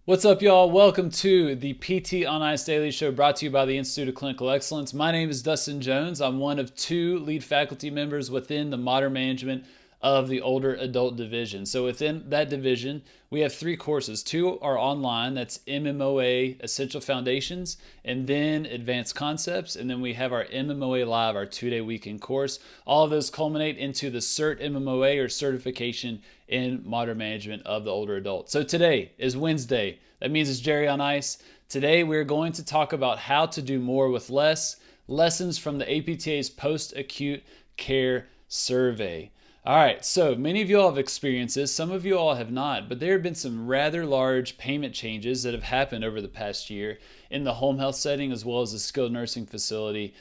What's up, y'all? Welcome to the PT on Ice Daily Show brought to you by the Institute of Clinical Excellence. My name is Dustin Jones. I'm one of two lead faculty members within the Modern Management of the Older Adult Division. So within that division, we have three courses. Two are online, that's MMOA Essential Foundations, and then Advanced Concepts, and then we have our MMOA Live, our 2-day weekend course. All of those culminate into the CERT MMOA, or Certification in Modern Management of the Older Adult. So today is Wednesday. That means it's Jerry on Ice. Today we're going to talk about how to do more with less, lessons from the APTA's Post-Acute Care Survey. All right, so many of you all have experienced this. Some of you all have not, but there have been some rather large payment changes that have happened over the past year in the home health setting as well as the skilled nursing facility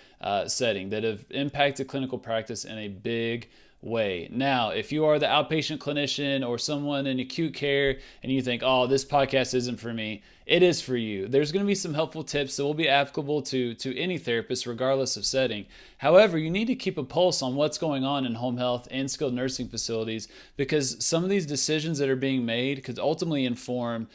setting that have impacted clinical practice in a big way. Now, if you are the outpatient clinician or someone in acute care and you think, oh, this podcast isn't for me, it is for you. There's going to be some helpful tips that will be applicable to any therapist regardless of setting. However, you need to keep a pulse on what's going on in home health and skilled nursing facilities, because some of these decisions that are being made could ultimately inform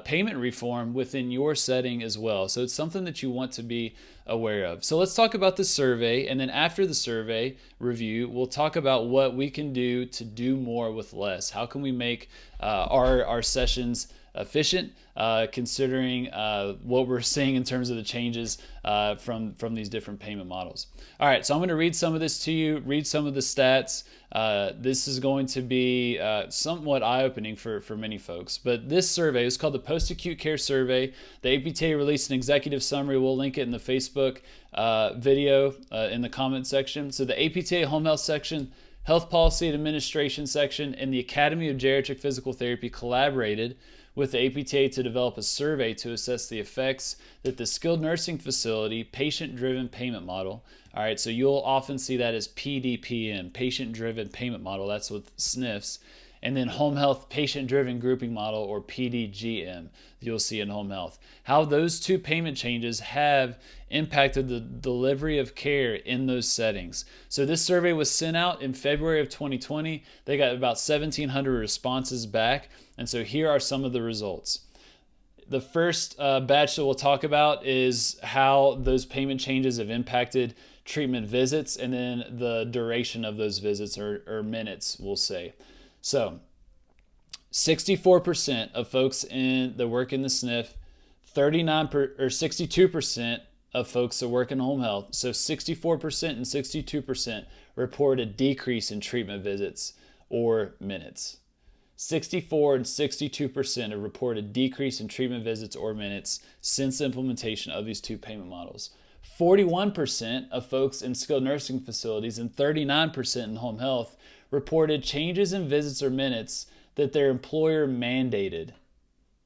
payment reform within your setting as well. So it's something that you want to be aware of. So let's talk about the survey, and then after the survey review, we'll talk about what we can do to do more with less. How can we make our sessions efficient, considering what we're seeing in terms of the changes from these different payment models. All right, so I'm going to read some of this to you, read some of the stats. This is going to be somewhat eye-opening for many folks. But this survey is called the Post-Acute Care Survey. The APTA released an executive summary. We'll link it in the Facebook video in the comment section. So the APTA Home Health section, Health Policy and Administration section, and the Academy of Geriatric Physical Therapy collaborated with the APTA to develop a survey to assess the effects that the skilled nursing facility patient-driven payment model. All right, so you'll often see that as PDPM, patient-driven payment model. That's with SNFs. And then home health patient-driven grouping model, or PDGM, you'll see in home health. How those two payment changes have impacted the delivery of care in those settings. So this survey was sent out in February of 2020. They got about 1,700 responses back. And so here are some of the results. The first batch that we'll talk about is how those payment changes have impacted treatment visits, and then the duration of those visits, or minutes, we'll say. So 64% of folks that work in the SNF, 62% of folks that work in home health, so 64% and 62% report a decrease in treatment visits or minutes. 64 and 62% have reported decrease in treatment visits or minutes since the implementation of these two payment models. 41% of folks in skilled nursing facilities and 39% in home health reported changes in visits or minutes that their employer mandated.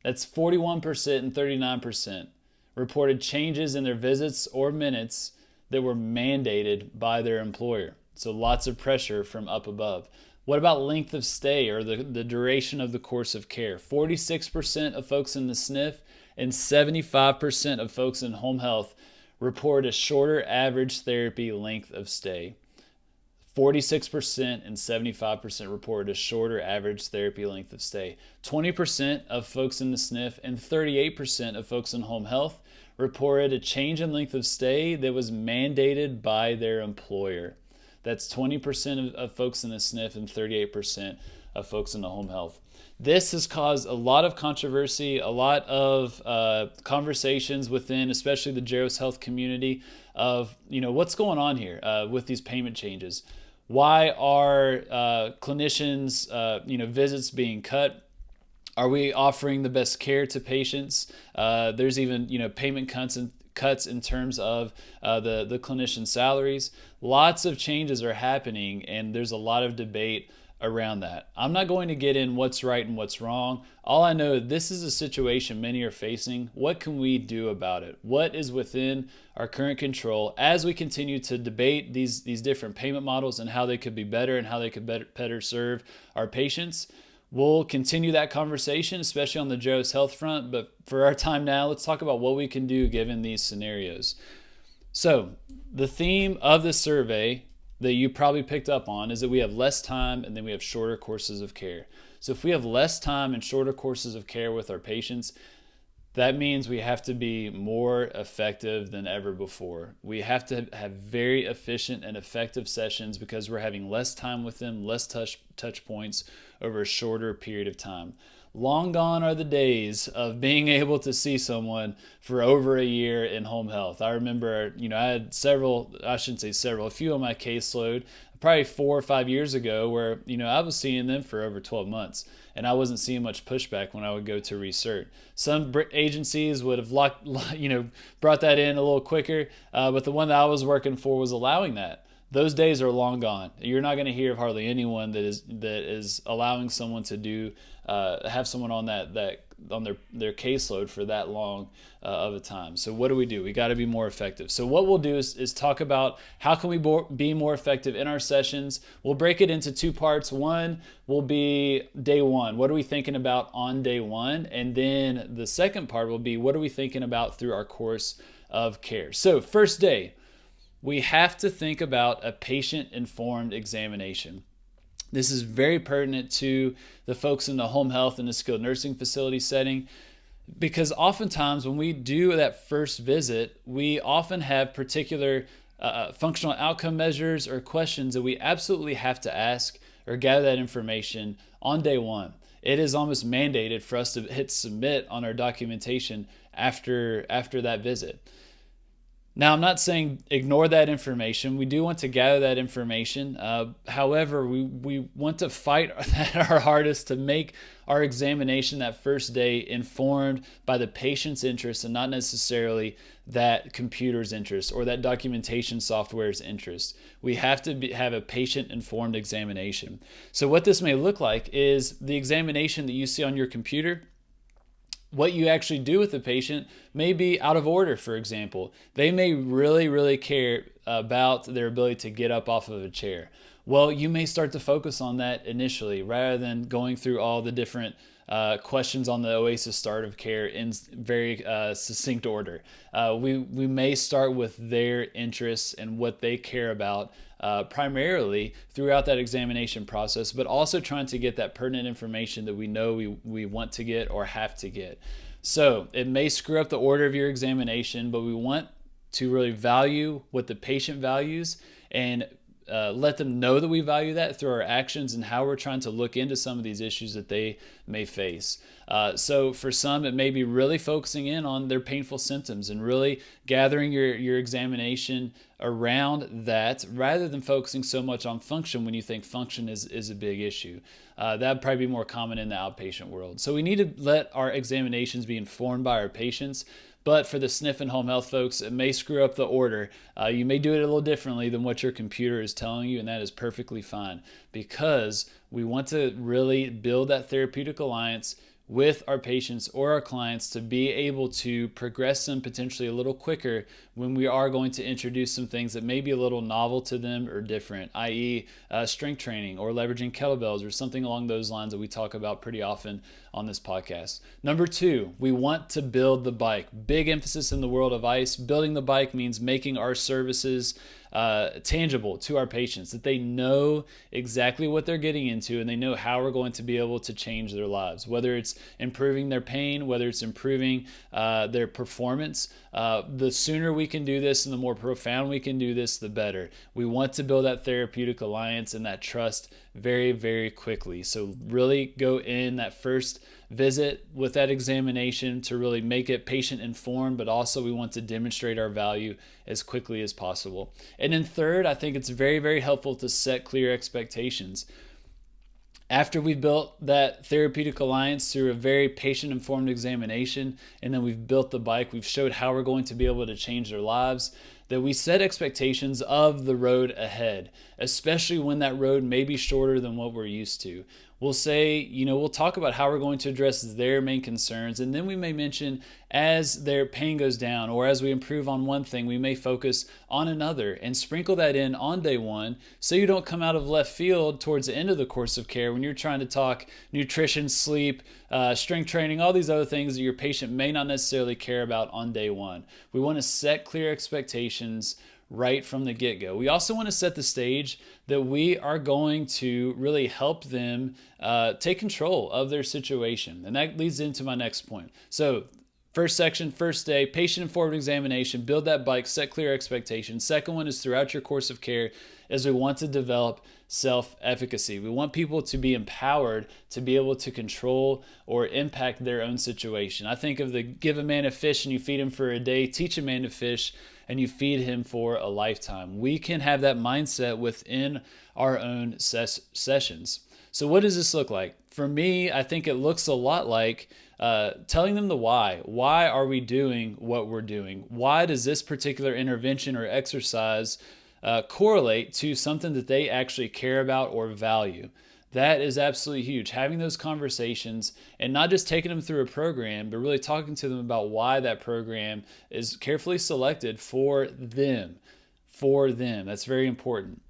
That's 41% and 39% reported changes in their visits or minutes that were mandated by their employer. So lots of pressure from up above. What about length of stay, or the duration of the course of care? 46% of folks in the SNF and 75% of folks in home health report a shorter average therapy length of stay. 46% and 75% reported a shorter average therapy length of stay. 20% of folks in the SNF and 38% of folks in home health reported a change in length of stay that was mandated by their employer. That's 20% of folks in the SNF and 38% of folks in the home health. This has caused a lot of controversy, a lot of conversations within, especially the Geros Health community, of what's going on here with these payment changes. Why are clinicians, visits being cut? Are we offering the best care to patients? There's even payment cuts in terms of the clinician salaries. Lots of changes are happening, and there's a lot of debate around that. I'm not going to get in what's right and what's wrong. All I know, this is a situation many are facing. What can we do about it? What is within our current control as we continue to debate these different payment models and how they could be better and how they could better serve our patients? We'll continue that conversation, especially on the Geros Health front. But for our time now, let's talk about what we can do given these scenarios. So the theme of the survey that you probably picked up on is that we have less time and then we have shorter courses of care. So if we have less time and shorter courses of care with our patients, That means we have to be more effective than ever before. We have to have very efficient and effective sessions because we're having less time with them, less touch points over a shorter period of time. Long gone are the days of being able to see someone for over a year in home health. I remember, I had I shouldn't say several, a few on my caseload probably 4 or 5 years ago where, I was seeing them for over 12 months and I wasn't seeing much pushback when I would go to recert. Some agencies would have brought that in a little quicker, but the one that I was working for was allowing that. Those days are long gone. You're not going to hear of hardly anyone that is allowing someone to have someone on that on their caseload for that long of a time. So what do? We got to be more effective. So what we'll do is talk about how can we be more effective in our sessions. We'll break it into 2 parts. One will be day 1. What are we thinking about on day 1? And then the second part will be what are we thinking about through our course of care. So first day, we have to think about a patient-informed examination. This is very pertinent to the folks in the home health and the skilled nursing facility setting because oftentimes when we do that first visit, we often have particular functional outcome measures or questions that we absolutely have to ask or gather that information on day 1. It is almost mandated for us to hit submit on our documentation after that visit. Now, I'm not saying ignore that information. We do want to gather that information. However, we want to fight at our hardest to make our examination that first day informed by the patient's interest and not necessarily that computer's interest or that documentation software's interest. We have to have a patient-informed examination. So what this may look like is the examination that you see on your computer. What you actually do with the patient may be out of order, for example. They may really, really care about their ability to get up off of a chair. Well, you may start to focus on that initially rather than going through all the different questions on the OASIS start of care in very succinct order. We may start with their interests and what they care about primarily throughout that examination process, but also trying to get that pertinent information that we know we want to get or have to get. So it may screw up the order of your examination, but we want to really value what the patient values and let them know that we value that through our actions and how we're trying to look into some of these issues that they may face. So for some, it may be really focusing in on their painful symptoms and really gathering your examination around that rather than focusing so much on function when you think function is a big issue. That'd probably be more common in the outpatient world. So we need to let our examinations be informed by our patients. But for the SNF and home health folks, it may screw up the order. You may do it a little differently than what your computer is telling you, and that is perfectly fine because we want to really build that therapeutic alliance with our patients or our clients to be able to progress them potentially a little quicker when we are going to introduce some things that may be a little novel to them or different, i.e. Strength training or leveraging kettlebells or something along those lines that we talk about pretty often on this podcast. Number 2, we want to build the bike. Big emphasis in the world of ICE. Building the bike means making our services tangible to our patients, that they know exactly what they're getting into and they know how we're going to be able to change their lives, whether it's improving their pain, whether it's improving their performance. The sooner we can do this and the more profound we can do this, the better. We want to build that therapeutic alliance and that trust very, very quickly. So really go in that first visit with that examination to really make it patient informed, but also we want to demonstrate our value as quickly as possible. And then third, I think it's very, very helpful to set clear expectations. After we've built that therapeutic alliance through a very patient-informed examination, and then we've built the bike, we've showed how we're going to be able to change their lives, that we set expectations of the road ahead, especially when that road may be shorter than what we're used to. We'll say, we'll talk about how we're going to address their main concerns, and then we may mention as their pain goes down or as we improve on one thing, we may focus on another and sprinkle that in on day 1 so you don't come out of left field towards the end of the course of care when you're trying to talk nutrition, sleep, strength training, all these other things that your patient may not necessarily care about on day 1. We want to set clear expectations right from the get-go. We also want to set the stage that we are going to really help them take control of their situation. And that leads into my next point. So First section, first day, patient-informed examination, build that bike, set clear expectations. Second one is throughout your course of care, is we want to develop self-efficacy. We want people to be empowered to be able to control or impact their own situation. I think of the give a man a fish and you feed him for a day, teach a man to fish and you feed him for a lifetime. We can have that mindset within our own sessions. So what does this look like? For me, I think it looks a lot like telling them the why. Why are we doing what we're doing? Why does this particular intervention or exercise correlate to something that they actually care about or value? That is absolutely huge. Having those conversations and not just taking them through a program, but really talking to them about why that program is carefully selected for them. For them. That's very important.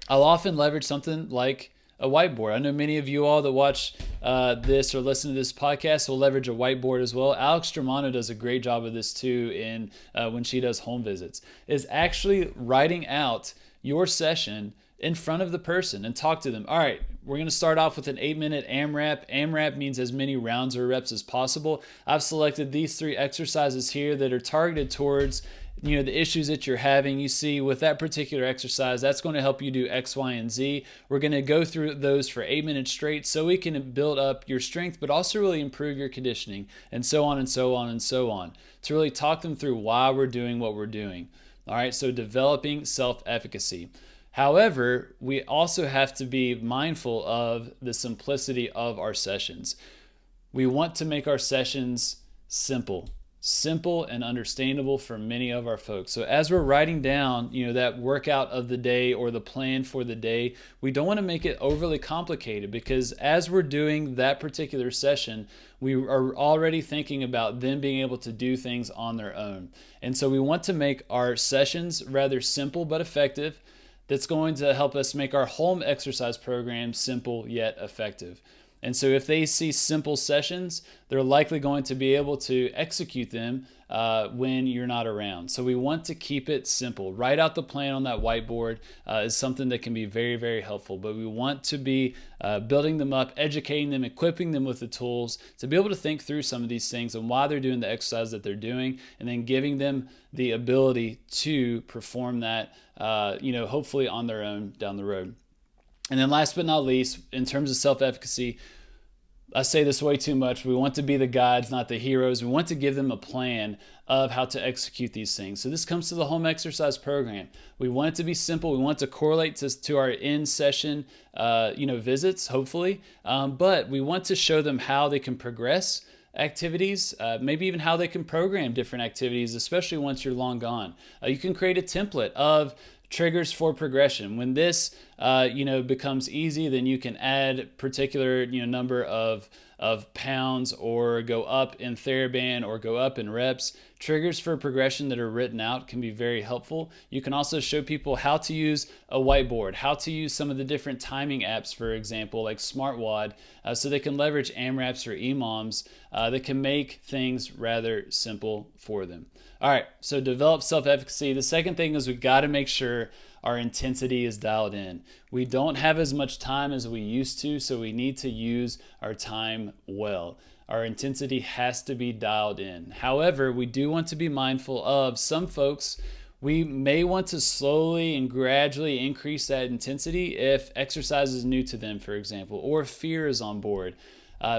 I'll often leverage something like a whiteboard. I know many of you all that watch this or listen to this podcast will leverage a whiteboard as well. Alex Germano does a great job of this too in when she does home visits, is actually writing out your session in front of the person and talk to them. All right, we're going to start off with an 8-minute AMRAP. AMRAP means as many rounds or reps as possible. I've selected these 3 exercises here that are targeted towards the issues that you're having. You see with that particular exercise, that's going to help you do X, Y, and Z. We're going to go through those for 8 minutes straight so we can build up your strength, but also really improve your conditioning and so on and so on and so on to really talk them through why we're doing what we're doing. All right, so developing self-efficacy. However, we also have to be mindful of the simplicity of our sessions. We want to make our sessions simple and understandable for many of our folks. So as we're writing down, that workout of the day or the plan for the day, we don't want to make it overly complicated because as we're doing that particular session, we are already thinking about them being able to do things on their own. And so we want to make our sessions rather simple but effective. That's going to help us make our home exercise program simple yet effective. And so if they see simple sessions, they're likely going to be able to execute them when you're not around. So we want to keep it simple. Write out the plan on that whiteboard is something that can be very, very helpful. But we want to be building them up, educating them, equipping them with the tools to be able to think through some of these things and why they're doing the exercise that they're doing, and then giving them the ability to perform that, hopefully on their own down the road. And then last but not least, in terms of self-efficacy, I say this way too much. We want to be the guides, not the heroes. We want to give them a plan of how to execute these things. So this comes to the home exercise program. We want it to be simple. We want it to correlate to our in-session, visits, hopefully. But we want to show them how they can progress activities, maybe even how they can program different activities, especially once you're long gone. You can create a template of triggers for progression. When this, becomes easy, then you can add particular, number of pounds or go up in TheraBand or go up in reps. Triggers for progression that are written out can be very helpful. You can also show people how to use a whiteboard, how to use some of the different timing apps, for example, like SmartWAD, so they can leverage AMRAPs or EMOMs that can make things rather simple for them. All right, so develop self-efficacy. The second thing is we've got to make sure our intensity is dialed in. We don't have as much time as we used to, so we need to use our time well. Our intensity has to be dialed in. However, we do want to be mindful of some folks. We may want to slowly and gradually increase that intensity if exercise is new to them, for example, or fear is on board.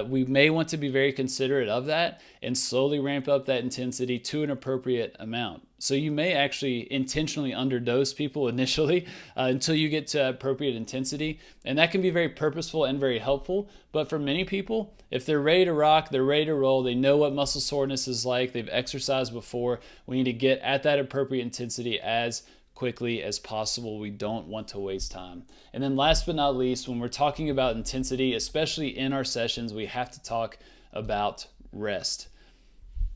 We may want to be very considerate of that and slowly ramp up that intensity to an appropriate amount. So you may actually intentionally underdose people initially until you get to appropriate intensity. And that can be very purposeful and very helpful. But for many people, if they're ready to rock, they're ready to roll, they know what muscle soreness is like, they've exercised before, we need to get at that appropriate intensity as quickly as possible. We don't want to waste time. And then last but not least, when we're talking about intensity, especially in our sessions, we have to talk about rest.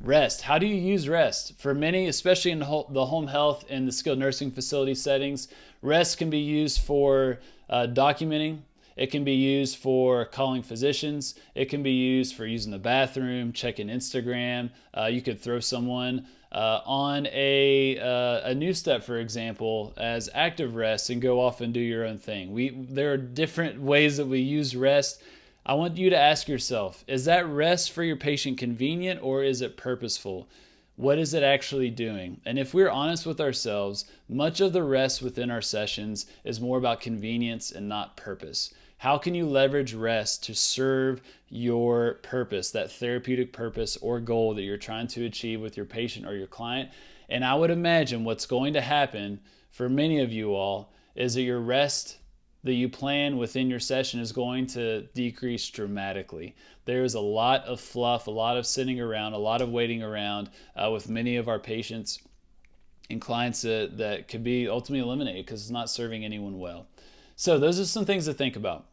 Rest. How do you use rest? For many, especially in the home health and the skilled nursing facility settings, rest can be used for documenting. It can be used for calling physicians. It can be used for using the bathroom, checking Instagram. You could throw someone on a new step, for example, as active rest and go off and do your own thing. There are different ways that we use rest. I want you to ask yourself, is that rest for your patient convenient or is it purposeful? What is it actually doing? And if we're honest with ourselves, much of the rest within our sessions is more about convenience and not purpose. How can you leverage rest to serve your purpose, that therapeutic purpose or goal that you're trying to achieve with your patient or your client? And I would imagine what's going to happen for many of you all is that your rest that you plan within your session is going to decrease dramatically. There is a lot of fluff, a lot of sitting around, a lot of waiting around with many of our patients and clients that could be ultimately eliminated because it's not serving anyone well. So those are some things to think about.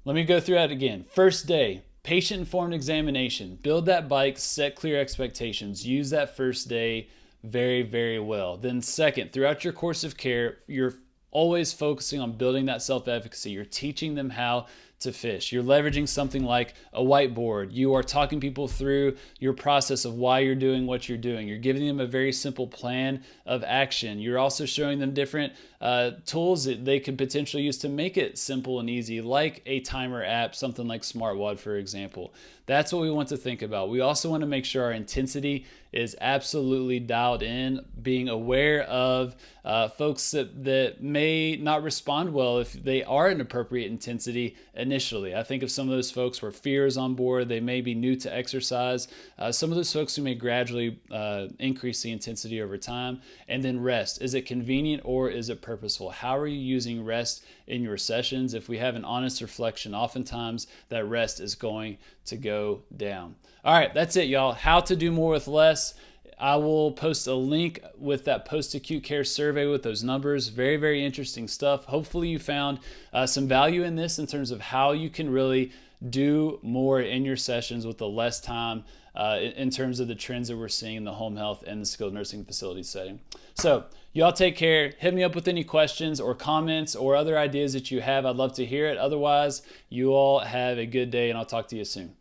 Let me go through that again. First day, patient-informed examination. Build that bike, set clear expectations. Use that first day very, very well. Then second, throughout your course of care, you're always focusing on building that self-efficacy. You're teaching them how to fish. You're leveraging something like a whiteboard. You are talking people through your process of why you're doing what you're doing. You're giving them a very simple plan of action. You're also showing them different tools that they could potentially use to make it simple and easy, like a timer app, something like SmartWatt, for example. That's what we want to think about. We also want to make sure our intensity is absolutely dialed in, being aware of folks that may not respond well if they are an appropriate intensity initially. I think of some of those folks where fear is on board, they may be new to exercise. Some of those folks who may gradually increase the intensity over time. And then rest. Is it convenient or is it purposeful? How are you using rest in your sessions? If we have an honest reflection, oftentimes that rest is going to go down. All right, that's it, y'all. How to do more with less. I will post a link with that PostAcute Care survey with those numbers. Very, very interesting stuff. Hopefully you found some value in this in terms of how you can really do more in your sessions with the less time in terms of the trends that we're seeing in the home health and the skilled nursing facility setting. So y'all take care. Hit me up with any questions or comments or other ideas that you have. I'd love to hear it. Otherwise, you all have a good day and I'll talk to you soon.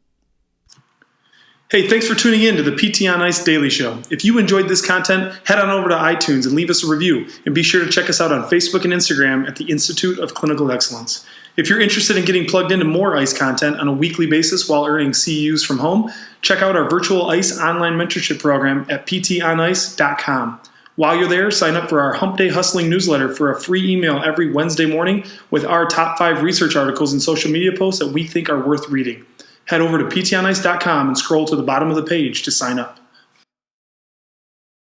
Hey, thanks for tuning in to the PT on Ice Daily Show. If you enjoyed this content, head on over to iTunes and leave us a review. And be sure to check us out on Facebook and Instagram at the Institute of Clinical Excellence. If you're interested in getting plugged into more ICE content on a weekly basis while earning CEUs from home, check out our virtual ICE online mentorship program at ptonice.com. While you're there, sign up for our Hump Day Hustling newsletter for a free email every Wednesday morning with our top 5 research articles and social media posts that we think are worth reading. Head over to ptonice.com and scroll to the bottom of the page to sign up.